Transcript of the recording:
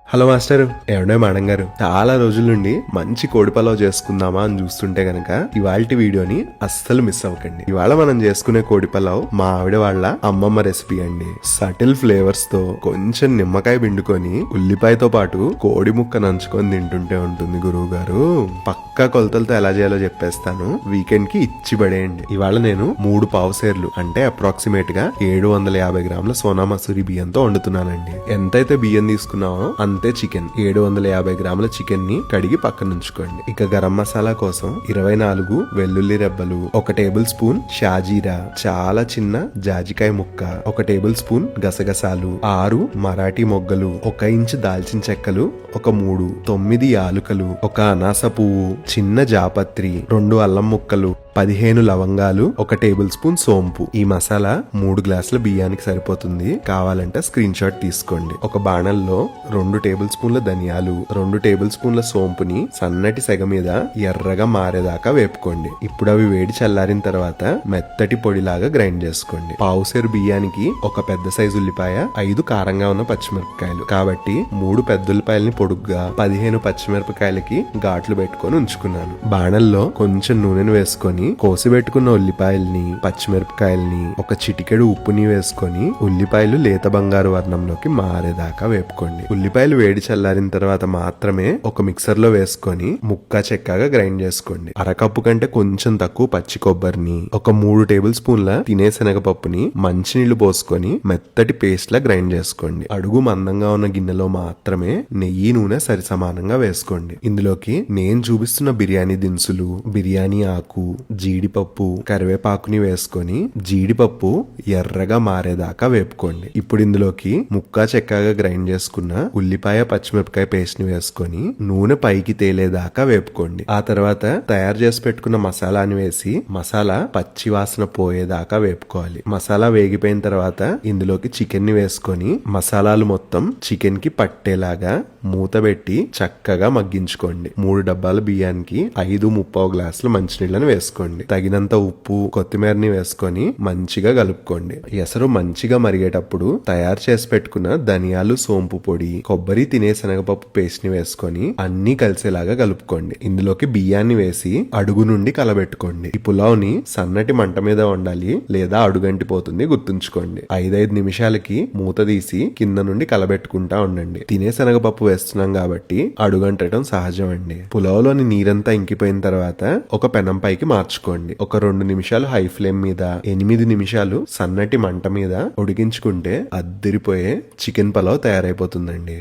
Hello master, ఏమండే madam గారు, చాలా రోజుల నుండి మంచి కోడి పలావ్ చేసుకుందామా అని చూస్తుంటే గనక ఇవాల్టి వీడియోని అస్సలు మిస్ అవ్వకండి. ఇవాళ మనం చేసుకునే కోడి పలావ్ మా ఆవిడ వాళ్ళ అమ్మమ్మ రెసిపీ అండి. సటిల్ ఫ్లేవర్స్ తో కొంచెం నిమ్మకాయ పిండుకొని ఉల్లిపాయతో పాటు కోడి ముక్క నంచుకొని తింటుంటే ఉంటుంది గురువు గారు. పక్కా కొలతలతో ఎలా చేయాలో చెప్పేస్తాను, వీకెండ్ కి ఇచ్చి పడేయండి. ఇవాళ నేను 3 పావుసేర్లు అంటే అప్రాక్సిమేట్ గా 750 గ్రాముల సోనా మసూరి బియ్యంతో వండుతున్నానండి. ఎంతైతే బియ్యం తీసుకున్నామో అంతే చికెన్, 750 గ్రాముల చికెన్ ని కడిగి పక్కన ఉంచుకోండి. ఇక గరం మసాలా కోసం 24 వెల్లుల్లి రెబ్బలు, 1 టేబుల్ స్పూన్ షాజీరా, చాలా చిన్న జాజికాయ ముక్క, 1 టేబుల్ స్పూన్ గసగసాలు, 6 మరాఠీ మొగ్గలు, 1 ఇంచు దాల్చిన చెక్కలు, 3 9 యాలుకలు, 1 అనాస పువ్వు, చిన్న జాపత్రి, 2 అల్లం ముక్కలు, 15 లవంగాలు, 1 టేబుల్ స్పూన్ సోంపు. ఈ మసాలా 3 గ్లాసుల బియ్యానికి సరిపోతుంది. కావాలంటే స్క్రీన్ షాట్ తీసుకోండి. ఒక బాణల్లో 2 టేబుల్ స్పూన్ల ధనియాలు, 2 టేబుల్ స్పూన్ల సోంపుని సన్నటి సెగ మీద ఎర్రగా మారేదాకా వేపుకోండి. ఇప్పుడు అవి వేడి చల్లారిన తర్వాత మెత్తటి పొడిలాగా గ్రైండ్ చేసుకోండి. పావుసేరు బియ్యానికి 1 పెద్ద సైజు ఉల్లిపాయ, 5 కారంగా ఉన్న పచ్చిమిరపకాయలు, కాబట్టి 3 పెద్ద ఉల్లిపాయలని పొడుగ్గా, 15 పచ్చిమిరపకాయలకి ఘాట్లు పెట్టుకొని ఉంచుకున్నాను. బాణల్లో కొంచెం నూనెను వేసుకొని కోసి పెట్టుకున్న ఉల్లిపాయల్ని, పచ్చిమిరపకాయల్ని, 1 చిటికెడు ఉప్పుని వేసుకొని ఉల్లిపాయలు లేత బంగారు వర్ణంలోకి మారేదాకా వేపుకోండి. ఉల్లిపాయలు వేడి చల్లారిన తర్వాత మాత్రమే ఒక మిక్సర్ లో వేసుకొని ముక్క చెక్కగా గ్రైండ్ చేసుకోండి. అరకప్పు కంటే కొంచెం తక్కువ పచ్చి కొబ్బరిని, 3 టేబుల్ స్పూన్ల తినే శనగపప్పుని మంచినీళ్లు పోసుకొని మెత్తటి పేస్ట్ లా గ్రైండ్ చేసుకోండి. అడుగు మందంగా ఉన్న గిన్నెలో మాత్రమే నెయ్యి, నూనె సరి సమానంగా వేసుకోండి. ఇందులోకి నేను చూపిస్తున్న బిర్యానీ దినుసులు, బిర్యానీ ఆకు, జీడిపప్పు, కరివేపాకుని వేసుకొని జీడిపప్పు ఎర్రగా మారేదాకా వేపుకోండి. ఇప్పుడు ఇందులోకి ముక్క చెక్కగా గ్రైండ్ చేసుకున్న ఉల్లిపాయ, పచ్చిమిరపకాయ పేస్ట్ ని వేసుకొని నూనె పైకి తేలేదాకా వేపుకోండి. ఆ తర్వాత తయారు చేసి పెట్టుకున్న మసాలాని వేసి మసాలా పచ్చి వాసన పోయేదాకా వేపుకోవాలి. మసాలా వేగిపోయిన తర్వాత ఇందులోకి చికెన్ ని వేసుకొని మసాలాలు మొత్తం చికెన్ కి పట్టేలాగా మూత పెట్టి చక్కగా మగ్గించుకోండి. 3 డబ్బాల బియ్యానికి 5 గ్లాసులు మంచినీళ్ళని వేసుకోండి. తగినంత ఉప్పు, కొత్తిమీరని వేసుకొని మంచిగా కలుపుకోండి. ఎసరు మంచిగా మరిగేటప్పుడు తయారు చేసి పెట్టుకున్న ధనియాలు, సోంపు పొడి, కొబ్బరి, తినే శనగపప్పు పేస్ట్ ని వేసుకొని అన్ని కలిసేలాగా కలుపుకోండి. ఇందులోకి బియ్యాన్ని వేసి అడుగు నుండి కలబెట్టుకోండి. ఈ పులావ్ ని సన్నటి మంట మీద వండాలి, లేదా అడుగంటిపోతుంది, గుర్తుంచుకోండి. 5 నిమిషాలకి మూత తీసి కింద నుండి కలబెట్టుకుంటా ఉండండి. తినే శనగపప్పు వేస్తున్నాం కాబట్టి అడుగంటడం సహజం అండి. పులావ్ లోని నీరంతా ఇంకిపోయిన తర్వాత ఒక పెనం పైకి మార్చుకోండి. 2 నిమిషాలు హై ఫ్లేమ్ మీద, 8 నిమిషాలు సన్నటి మంట మీద ఉడికించుకుంటే అద్దిరిపోయే చికెన్ పలావ్ తయారైపోతుందండి.